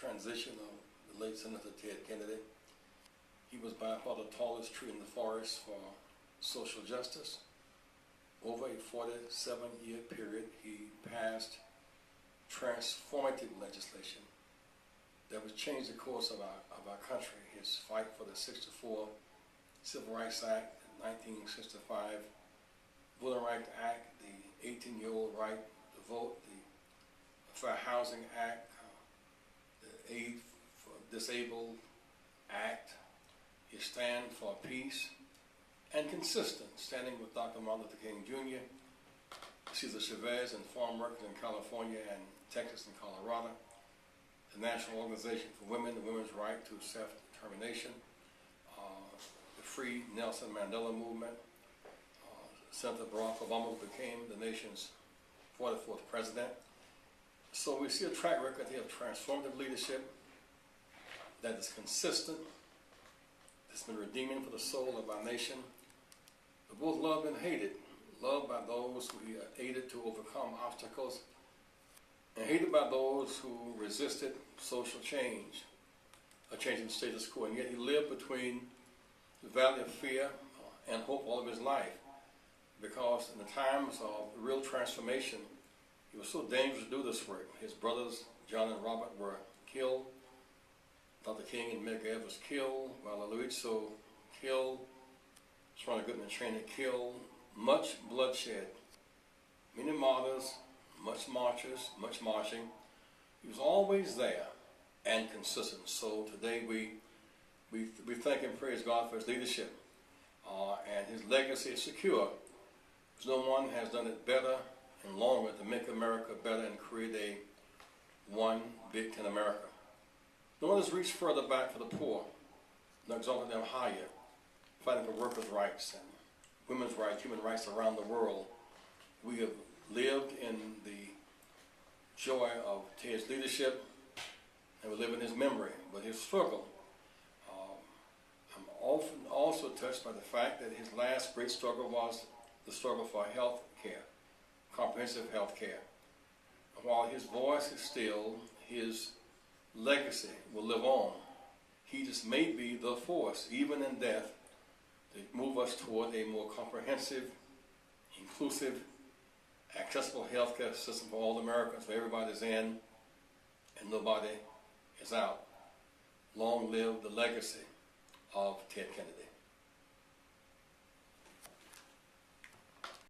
transition of the late Senator Ted Kennedy. He was by far the tallest tree in the forest for social justice. Over a 47-year period, he passed transformative legislation that would change the course of our country. His fight for the '64 Civil Rights Act, the 1965 Voting Rights Act, the 18-year-old right to vote, the Fair Housing Act, the Aid for Disabled Act, his stand for peace, and consistent, standing with Dr. Martin Luther King Jr., Cesar Chavez, and farm workers in California and Texas and Colorado, the National Organization for Women, the women's right to self-determination, the Free Nelson Mandela movement. Senator Barack Obama became the nation's 44th president. So we see a track record here of transformative leadership that is consistent, that's been redeeming for the soul of our nation, but both loved and hated. Loved by those who he aided to overcome obstacles, and hated by those who resisted social change, a change in status quo. And yet he lived between the valley of fear and hope all of his life, because in the times of real transformation, it was so dangerous to do this work. His brothers, John and Robert, were killed. Dr. King and Medgar Evers was killed. Aloysius killed. Swanner Goodman Trainer killed. Much bloodshed. Many martyrs, much marchers, much marching. He was always there and consistent. So today we thank and praise God for his leadership. And his legacy is secure, because no one has done it better and longer to make America better and create a one big tent America. No one has reached further back for the poor, nor exalted them higher, fighting for workers' rights and women's rights, human rights around the world. We have lived in the joy of Ted's leadership, and we live in his memory. But his struggle, I'm often also touched by the fact that his last great struggle was the struggle for health care, comprehensive health care. While his voice is still, his legacy will live on. He just may be the force, even in death, to move us toward a more comprehensive, inclusive, accessible healthcare system for all Americans, where everybody's in and nobody is out. Long live the legacy of Ted Kennedy.